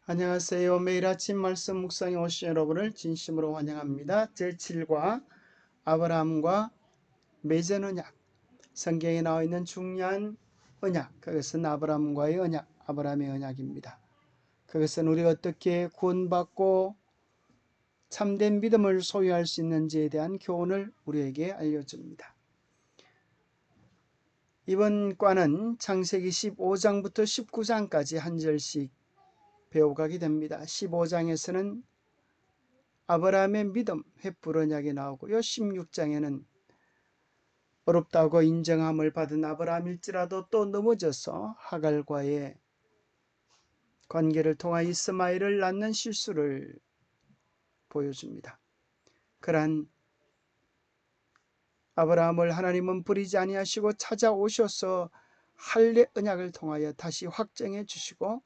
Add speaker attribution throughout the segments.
Speaker 1: 안녕하세요. 매일 아침 말씀 묵상에 오신 여러분을 진심으로 환영합니다. 제7과 아브라함과 맺은 언약, 성경에 나와 있는 중요한 언약, 그것은 아브라함과의 언약, 아브라함의 언약입니다. 그것은 우리가 어떻게 구원받고 참된 믿음을 소유할 수 있는지에 대한 교훈을 우리에게 알려줍니다. 이번 과는 창세기 15장부터 19장까지 한 절씩 배워가게 됩니다. 15장에서는 아브라함의 믿음, 횃불 언약이 나오고요. 16장에는 어렵다고 인정함을 받은 아브라함일지라도 또 넘어져서 하갈과의 관계를 통하여 이스마엘을 낳는 실수를 보여줍니다. 그러한 아브라함을 하나님은 버리지 아니하시고 찾아오셔서 할례 언약을 통하여 다시 확정해 주시고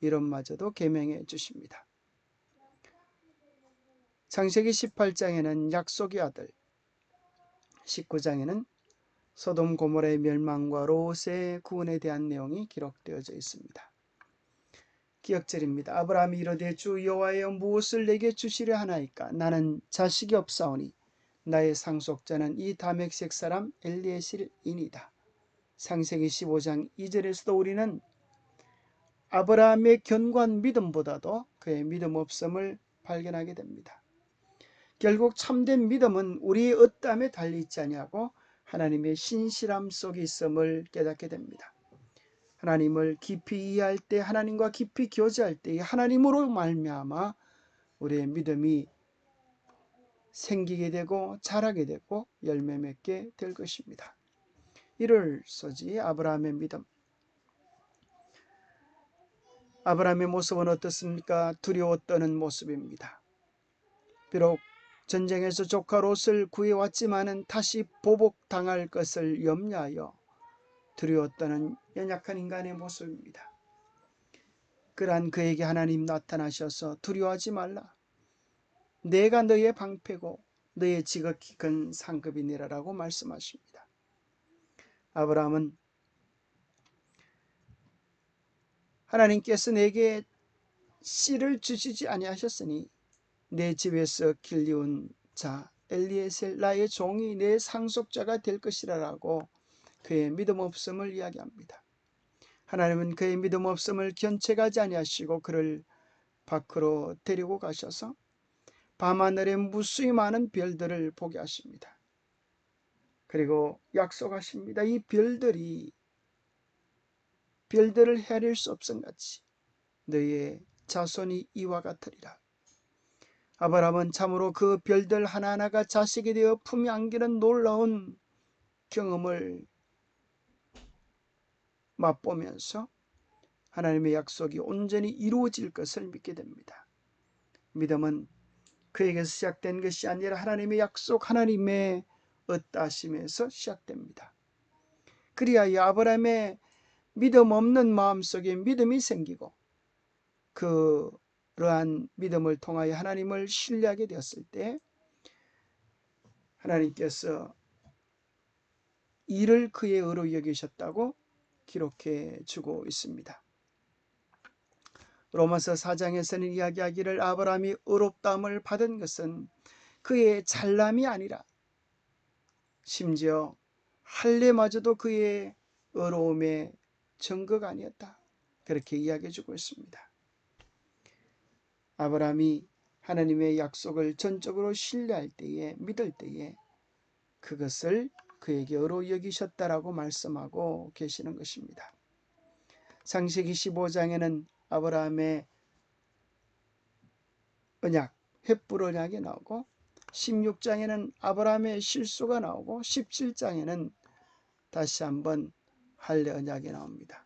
Speaker 1: 이름마저도 계명해 주십니다. 창세기 18장에는 약속의 아들, 19장에는 소돔 고모라의 멸망과 롯의 구원에 대한 내용이 기록되어져 있습니다. 기억절입니다. 아브라함이 이르되 주 여호와여 무엇을 내게 주시려 하나이까? 나는 자식이 없사오니 나의 상속자는 이 다메섹 사람 엘리에셀이니이다. 창세기 15장 2절에서도 우리는 아브라함의 견고한 믿음보다도 그의 믿음 없음을 발견하게 됩니다. 결국 참된 믿음은 우리의 어떠함에 달려있지 아니하고 하나님의 신실함 속에 있음을 깨닫게 됩니다. 하나님을 깊이 이해할 때, 하나님과 깊이 교제할 때 하나님으로 말미암아 우리의 믿음이 생기게 되고 자라게 되고 열매 맺게 될 것입니다. 이를 소지 아브라함의 믿음. 아브라함의 모습은 어떻습니까? 두려워 떠는 모습입니다. 비록 전쟁에서 조카 롯을 구해왔지만은 다시 보복당할 것을 염려하여 두려워 떠는 연약한 인간의 모습입니다. 그러한 그에게 하나님 나타나셔서 두려워하지 말라. 내가 너의 방패고 너의 지극히 큰 상급이니라라고 말씀하십니다. 아브라함은 하나님께서 내게 씨를 주시지 아니하셨으니 내 집에서 길리운 자 엘리에셀 나의 종이 내 상속자가 될 것이라라고 그의 믿음 없음을 이야기합니다. 하나님은 그의 믿음 없음을 견책하지 아니하시고 그를 밖으로 데리고 가셔서 밤하늘에 무수히 많은 별들을 보게 하십니다. 그리고 약속하십니다. 이 별들을 헤아릴 수 없음같이 너의 자손이 이와 같으리라. 아브라함은 참으로 그 별들 하나하나가 자식이 되어 품에 안기는 놀라운 경험을 맛보면서 하나님의 약속이 온전히 이루어질 것을 믿게 됩니다. 믿음은 그에게서 시작된 것이 아니라 하나님의 약속, 하나님의 어떠하심에서 시작됩니다. 그리하여 아브라함의 믿음 없는 마음속에 믿음이 생기고 그러한 믿음을 통하여 하나님을 신뢰하게 되었을 때 하나님께서 이를 그의 의로 여기셨다고 기록해 주고 있습니다. 로마서 4장에서는 이야기하기를 아브라함이 의롭다함을 받은 것은 그의 잘남이 아니라 심지어 할례마저도 그의 의로움의 증거가 아니었다. 그렇게 이야기해 주고 있습니다. 아브라함이 하나님의 약속을 전적으로 신뢰할 때에, 믿을 때에 그것을 그에게 의로 여기셨다라고 말씀하고 계시는 것입니다. 창세기 15장에는 아브라함의 언약, 횃불 언약이 나오고 16장에는 아브라함의 실수가 나오고 17장에는 다시 한번 할례 언약이 나옵니다.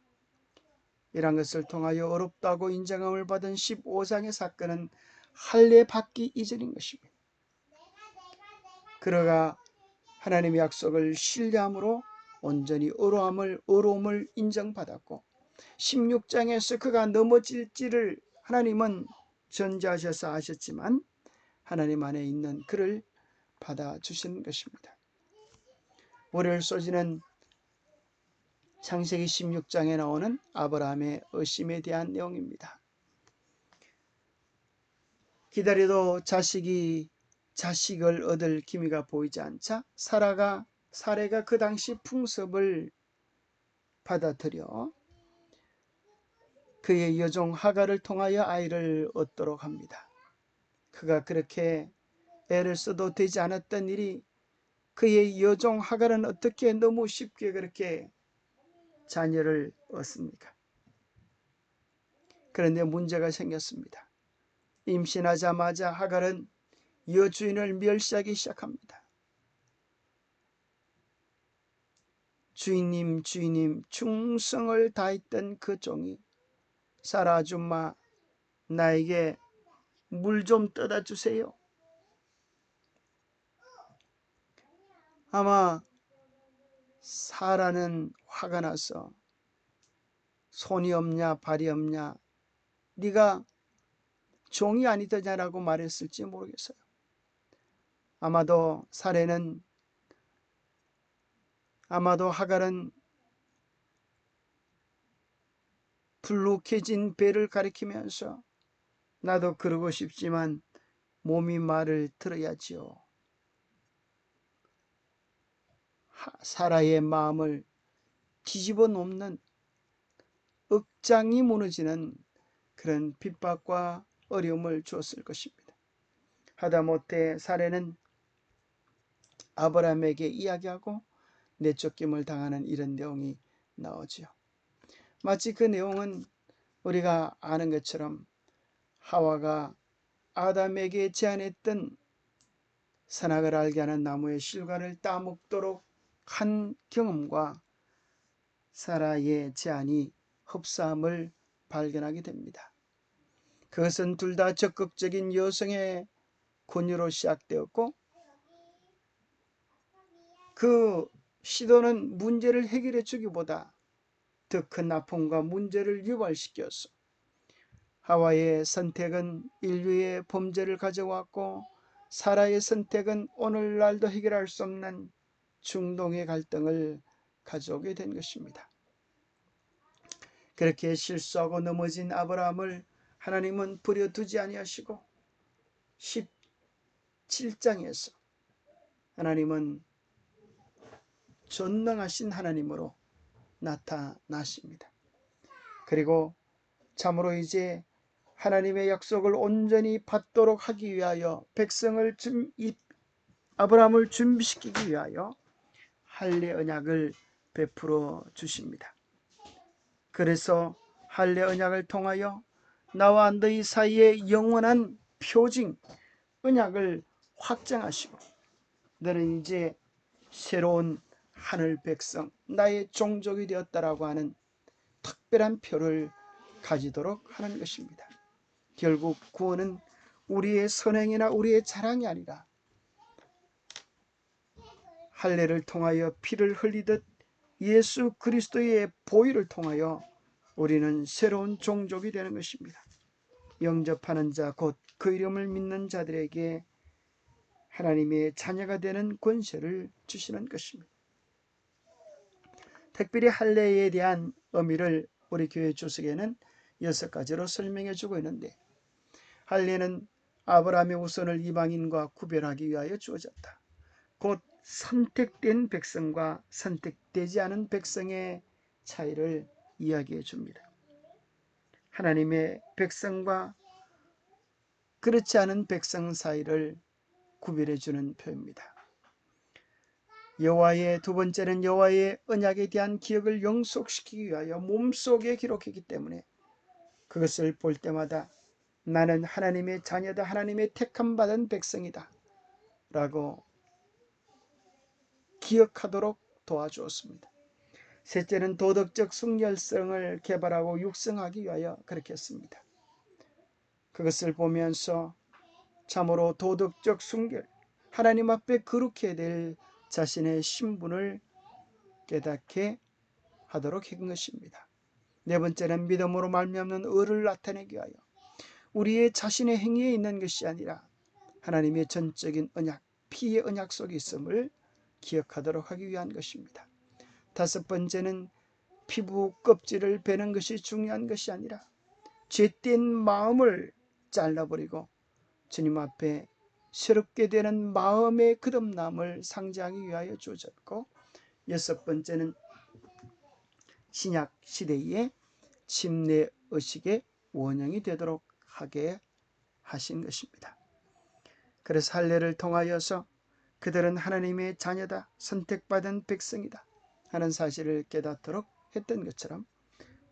Speaker 1: 이런 것을 통하여 어렵다고 인정함을 받은 15장의 사건은 할례 받기 이전인 것입니다. 그러가 하나님의 약속을 신뢰함으로 온전히 의로움을 인정받았고 16장에서 그가 넘어질지를 하나님은 전제하셔서 아셨지만 하나님 안에 있는 그를 받아주신 것입니다. 월요일 소지는 창세기 16장에 나오는 아브라함의 의심에 대한 내용입니다. 기다려도 자식을 얻을 기미가 보이지 않자 사례가 그 당시 풍습을 받아들여 그의 여종 하갈을 통하여 아이를 얻도록 합니다. 그가 그렇게 애를 써도 되지 않았던 일이 그의 여종 하갈은 어떻게 너무 쉽게 그렇게 자녀를 얻습니까? 그런데 문제가 생겼습니다. 임신하자마자 하갈은 여주인을 멸시하기 시작합니다. 주인님, 주인님, 충성을 다했던 그 종이 사라 아줌마, 나에게 물 좀 떠다 주세요. 아마 사라는 화가 나서 손이 없냐 발이 없냐, 네가 종이 아니더냐라고 말했을지 모르겠어요. 아마도 하갈은 불룩해진 배를 가리키면서 나도 그러고 싶지만 몸이 말을 들어야지요. 사라의 마음을 뒤집어 놓는, 억장이 무너지는 그런 핍박과 어려움을 주었을 것입니다. 하다못해 사례는 아브라함에게 이야기하고 내쫓김을 당하는 이런 내용이 나오지요. 마치 그 내용은 우리가 아는 것처럼 하와가 아담에게 제안했던 선악을 알게 하는 나무의 실과를 따먹도록 한 경험과 사라의 제안이 흡사함을 발견하게 됩니다. 그것은 둘 다 적극적인 여성의 권유로 시작되었고, 그 시도는 문제를 해결해 주기보다 더 큰 아픔과 문제를 유발시켰어. 하와의 선택은 인류의 범죄를 가져왔고, 사라의 선택은 오늘날도 해결할 수 없는 중동의 갈등을 가져오게 된 것입니다. 그렇게 실수하고 넘어진 아브라함을 하나님은 버려두지 아니하시고 17장에서 하나님은 전능하신 하나님으로 나타나십니다. 그리고 참으로 이제 하나님의 약속을 온전히 받도록 하기 위하여 아브라함을 준비시키기 위하여 할례 언약을 베풀어 주십니다. 그래서 할례 언약을 통하여 나와 너희 사이에 영원한 표징 언약을 확정하시고 너는 이제 새로운 하늘 백성, 나의 종족이 되었다라고 하는 특별한 표를 가지도록 하는 것입니다. 결국 구원은 우리의 선행이나 우리의 자랑이 아니라 할례를 통하여 피를 흘리듯 예수 그리스도의 보혈을 통하여 우리는 새로운 종족이 되는 것입니다. 영접하는 자, 곧 그 이름을 믿는 자들에게 하나님의 자녀가 되는 권세를 주시는 것입니다. 특별히 할례에 대한 의미를 우리 교회 주석에는 6가지로 설명해 주고 있는데, 할례는 아브라함의 후손을 이방인과 구별하기 위하여 주어졌다. 곧 선택된 백성과 선택되지 않은 백성의 차이를 이야기해 줍니다. 하나님의 백성과 그렇지 않은 백성 사이를 구별해 주는 표입니다. 두 번째는 여호와의 언약에 대한 기억을 영속시키기 위하여 몸속에 기록했기 때문에 그것을 볼 때마다 나는 하나님의 자녀다, 하나님의 택함받은 백성이다 라고 기억하도록 도와주었습니다. 셋째는 도덕적 순결성을 개발하고 육성하기 위하여 그렇게 했습니다. 그것을 보면서 참으로 도덕적 순결, 하나님 앞에 거룩해야 될 자신의 신분을 깨닫게 하도록 한 것입니다. 네 번째는 믿음으로 말미암는 의를 나타내기 위하여 우리의 자신의 행위에 있는 것이 아니라 하나님의 전적인 언약, 피의 언약 속에 있음을 기억하도록 하기 위한 것입니다. 다섯 번째는 피부 껍질을 베는 것이 중요한 것이 아니라 죄된 마음을 잘라버리고 주님 앞에 새롭게 되는 마음의 거듭남을 상징하기 위하여 주어졌고, 여섯 번째는 신약 시대의 침례 의식의 원형이 되도록 하게 하신 것입니다. 그래서 할례를 통하여서 그들은 하나님의 자녀다, 선택받은 백성이다 하는 사실을 깨닫도록 했던 것처럼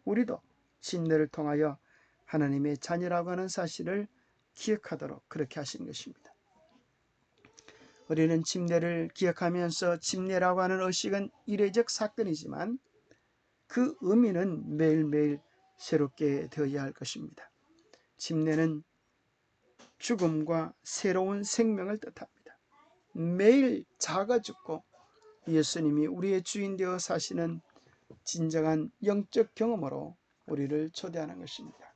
Speaker 1: 우리도 침례를 통하여 하나님의 자녀라고 하는 사실을 기억하도록 그렇게 하신 것입니다. 우리는 침례를 기억하면서 침례라고 하는 의식은 이례적 사건이지만 그 의미는 매일매일 새롭게 되어야 할 것입니다. 침례는 죽음과 새로운 생명을 뜻합니다. 매일 작아 죽고 예수님이 우리의 주인 되어 사시는 진정한 영적 경험으로 우리를 초대하는 것입니다.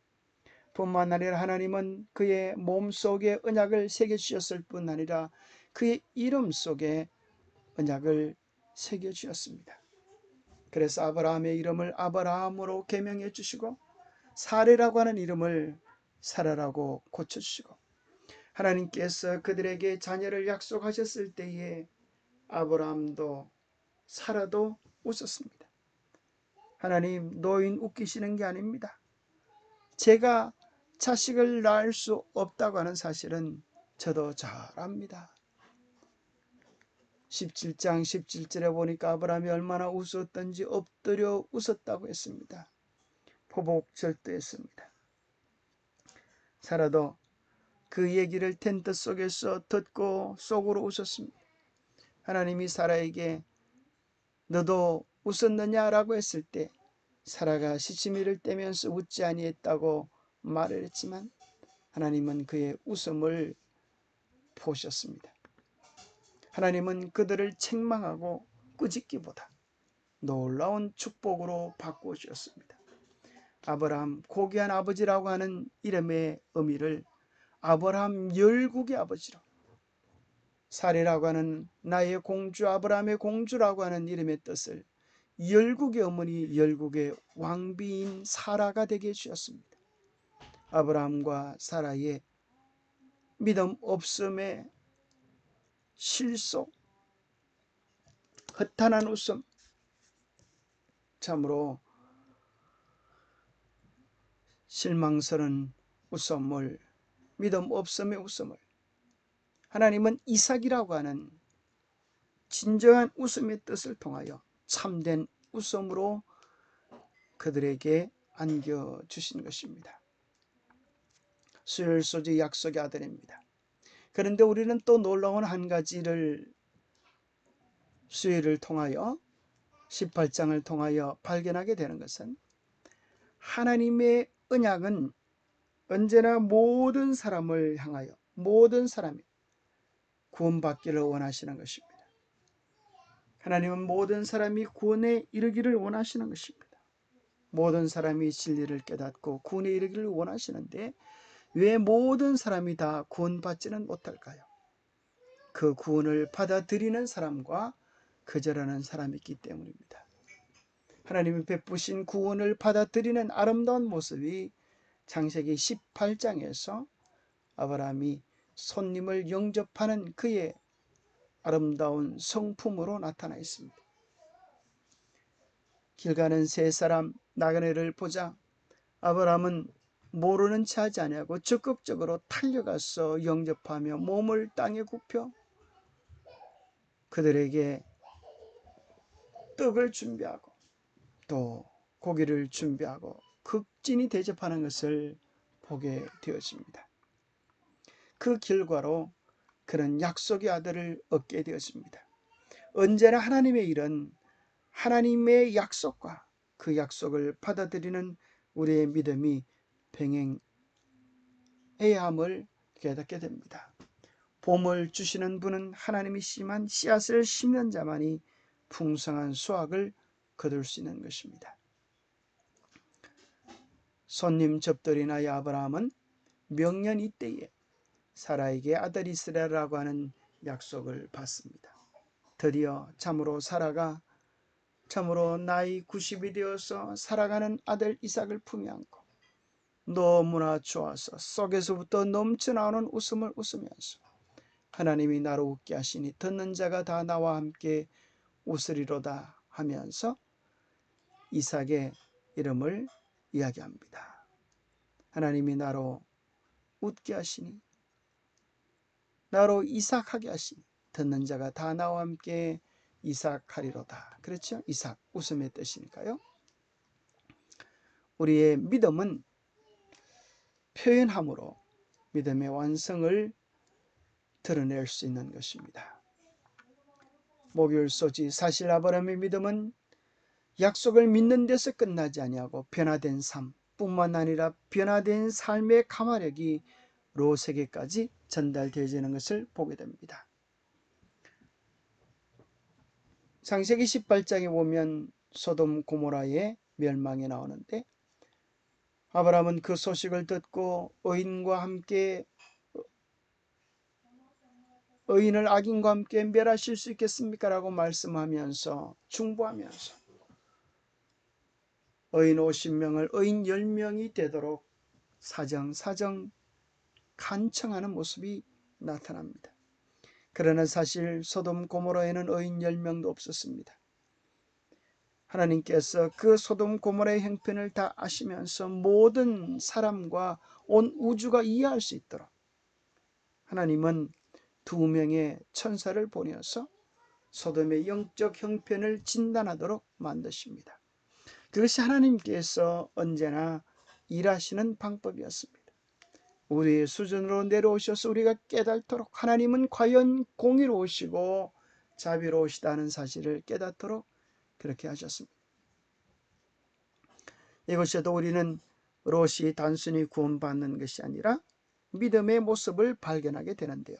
Speaker 1: 뿐만 아니라 하나님은 그의 몸 속에 언약을 새겨주셨을 뿐 아니라 그의 이름 속에 언약을 새겨주셨습니다. 그래서 아브라함의 이름을 아브라함으로 개명해 주시고 사레라고 하는 이름을 사라라고 고쳐주시고, 하나님께서 그들에게 자녀를 약속하셨을 때에 아브라함도 사라도 웃었습니다. 하나님, 노인 웃기시는 게 아닙니다. 제가 자식을 낳을 수 없다고 하는 사실은 저도 잘 압니다. 17장 17절에 보니까 아브라함이 얼마나 웃었던지 엎드려 웃었다고 했습니다. 포복절도했습니다. 사라도 그 얘기를 텐트 속에서 듣고 속으로 웃었습니다. 하나님이 사라에게 너도 웃었느냐라고 했을 때 사라가 시치미를 떼면서 웃지 아니했다고 말을 했지만 하나님은 그의 웃음을 보셨습니다. 하나님은 그들을 책망하고 꾸짖기보다 놀라운 축복으로 바꾸어 주셨습니다. 아브라함, 고귀한 아버지라고 하는 이름의 의미를 아브라함 열국의 아버지로, 사레라고 하는 나의 공주, 아브라함의 공주라고 하는 이름의 뜻을 열국의 어머니, 열국의 왕비인 사라가 되게 해주셨습니다. 아브라함과 사라의 믿음 없음의 실속, 허탄한 웃음, 참으로 실망스러운 웃음을, 믿음 없음의 웃음을 하나님은 이삭이라고 하는 진정한 웃음의 뜻을 통하여 참된 웃음으로 그들에게 안겨주신 것입니다. 수혈 소지 약속의 아들입니다. 그런데 우리는 또 놀라운 한 가지를 수혈을 통하여 18장을 통하여 발견하게 되는 것은 하나님의 언약은 언제나 모든 사람을 향하여 모든 사람이 구원받기를 원하시는 것입니다. 하나님은 모든 사람이 구원에 이르기를 원하시는 것입니다. 모든 사람이 진리를 깨닫고 구원에 이르기를 원하시는데 왜 모든 사람이 다 구원받지는 못할까요? 그 구원을 받아들이는 사람과 거절하는 사람이 있기 때문입니다. 하나님이 베푸신 구원을 받아들이는 아름다운 모습이 창세기 18장에서 아브라함이 손님을 영접하는 그의 아름다운 성품으로 나타나 있습니다. 길 가는 세 사람 나그네를 보자 아브라함은 모르는 체 하지 아니하고 적극적으로 달려가서 영접하며 몸을 땅에 굽혀 그들에게 떡을 준비하고 또 고기를 준비하고 극진히 대접하는 것을 보게 되었습니다. 그 결과로 그는 약속의 아들을 얻게 되었습니다. 언제나 하나님의 일은 하나님의 약속과 그 약속을 받아들이는 우리의 믿음이 병행해야 함을 깨닫게 됩니다. 봄을 주시는 분은 하나님이시지만 씨앗을 심는 자만이 풍성한 수확을 거둘 수 있는 것입니다. 손님 접들이나의 아브라함은 명년 이때에 사라에게 아들 이스라엘이라고 하는 약속을 받습니다. 드디어 참으로 사라가 참으로 나이 90이 되어서 살아가는 아들 이삭을 품에 안고 너무나 좋아서 속에서부터 넘쳐나오는 웃음을 웃으면서 하나님이 나로 웃게 하시니 듣는 자가 다 나와 함께 웃으리로다 하면서 이삭의 이름을 이야기합니다. 하나님이 나로 웃게 하시니, 나로 이삭하게 하시니 듣는 자가 다 나와 함께 이삭하리로다. 그렇죠? 이삭, 웃음의 뜻이니까요. 우리의 믿음은 표현함으로 믿음의 완성을 드러낼 수 있는 것입니다. 목요일 소지, 사실 아브라함의 믿음은 약속을 믿는 데서 끝나지 아니하고 변화된 삶 뿐만 아니라 변화된 삶의 가마력이 롯에게까지 전달되어지는 것을 보게 됩니다. 창세기 18장에 보면 소돔 고모라의 멸망이 나오는데, 아브라함은 그 소식을 듣고 의인을 악인과 함께 멸하실 수 있겠습니까? 라고 말씀하면서 중보하면서 의인 50명을 의인 10명이 되도록 사정 간청하는 모습이 나타납니다. 그러나 사실 소돔 고모라에는 의인 10명도 없었습니다. 하나님께서 그 소돔 고모라의 형편을 다 아시면서 모든 사람과 온 우주가 이해할 수 있도록 하나님은 2명의 천사를 보내어서 소돔의 영적 형편을 진단하도록 만드십니다. 그것이 하나님께서 언제나 일하시는 방법이었습니다. 우리의 수준으로 내려오셔서 우리가 깨닫도록, 하나님은 과연 공의로우시고 자비로우시다는 사실을 깨닫도록 그렇게 하셨습니다. 이것에도 우리는 롯이 단순히 구원받는 것이 아니라 믿음의 모습을 발견하게 되는데요.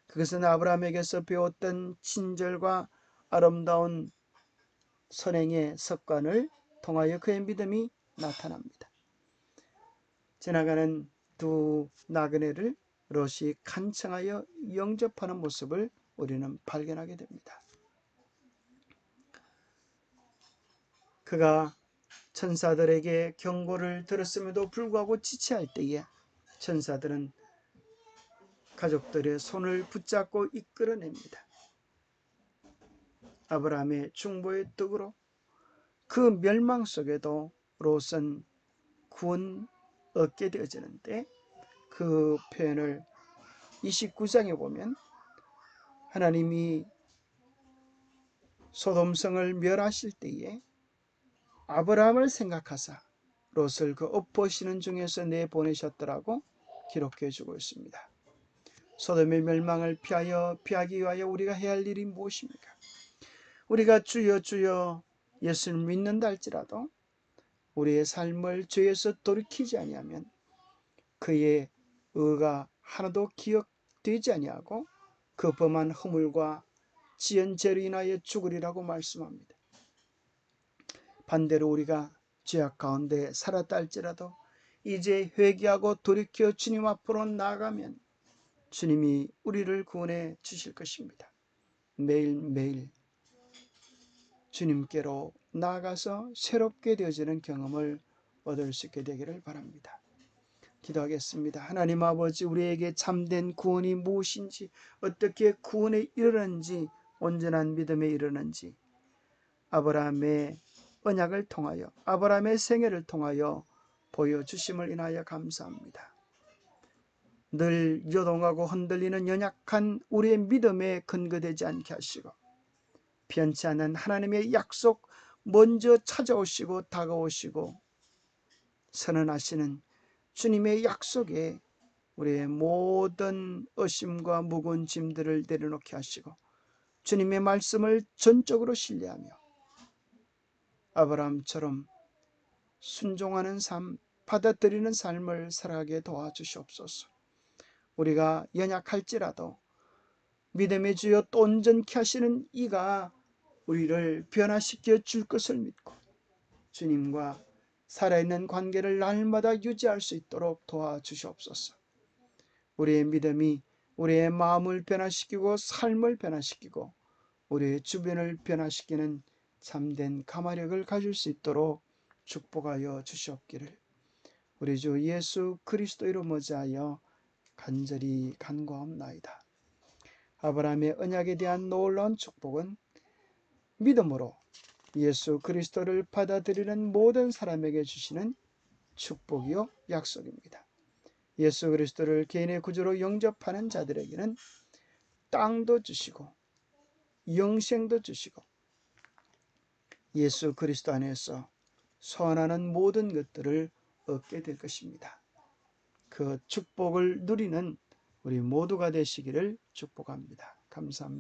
Speaker 1: 그것은 아브라함에게서 배웠던 친절과 아름다운 선행의 습관을 통하여 그의 믿음이 나타납니다. 지나가는 두 나그네를 롯이 간청하여 영접하는 모습을 우리는 발견하게 됩니다. 그가 천사들에게 경고를 들었음에도 불구하고 지체할 때에 천사들은 가족들의 손을 붙잡고 이끌어냅니다. 아브라함의 중보의 떡으로 그 멸망 속에도 롯은 구원 얻게 되어지는데, 그 표현을 29장에 보면 하나님이 소돔성을 멸하실 때에 아브라함을 생각하사 롯을 그 엎어시는 중에서 내보내셨더라고 기록해 주고 있습니다. 소돔의 멸망을 피하기 위하여 우리가 해야 할 일이 무엇입니까? 우리가 주여 주여 예수를 믿는다 할지라도 우리의 삶을 죄에서 돌이키지 아니하면 그의 의가 하나도 기억되지 아니하고 그 범한 허물과 지은 죄로 인하여 죽으리라고 말씀합니다. 반대로 우리가 죄악 가운데 살았다 할지라도 이제 회개하고 돌이켜 주님 앞으로 나아가면 주님이 우리를 구원해 주실 것입니다. 매일매일 주님께로 나아가서 새롭게 되어지는 경험을 얻을 수 있게 되기를 바랍니다. 기도하겠습니다. 하나님 아버지, 우리에게 참된 구원이 무엇인지, 어떻게 구원에 이르는지, 온전한 믿음에 이르는지 아브라함의 언약을 통하여, 아브라함의 생애를 통하여 보여주심을 인하여 감사합니다. 늘 요동하고 흔들리는 연약한 우리의 믿음에 근거되지 않게 하시고 변치 않는 하나님의 약속 먼저 찾아오시고 다가오시고 선언하시는 주님의 약속에 우리의 모든 의심과 무거운 짐들을 내려놓게 하시고 주님의 말씀을 전적으로 신뢰하며 아브라함처럼 순종하는 삶, 받아들이는 삶을 살아가게 도와주시옵소서. 우리가 연약할지라도 믿음의 주여 또 온전케 하시는 이가 우리를 변화시켜 줄 것을 믿고 주님과 살아있는 관계를 날마다 유지할 수 있도록 도와주시옵소서. 우리의 믿음이 우리의 마음을 변화시키고 삶을 변화시키고 우리의 주변을 변화시키는 참된 가마력을 가질 수 있도록 축복하여 주시옵기를 우리 주 예수 그리스도 이름 의지하여 간절히 간구하옵나이다. 아브라함의 언약에 대한 놀라운 축복은 믿음으로 예수 그리스도를 받아들이는 모든 사람에게 주시는 축복이요 약속입니다. 예수 그리스도를 개인의 구주로 영접하는 자들에게는 땅도 주시고 영생도 주시고 예수 그리스도 안에서 선하는 모든 것들을 얻게 될 것입니다. 그 축복을 누리는 우리 모두가 되시기를 축복합니다. 감사합니다.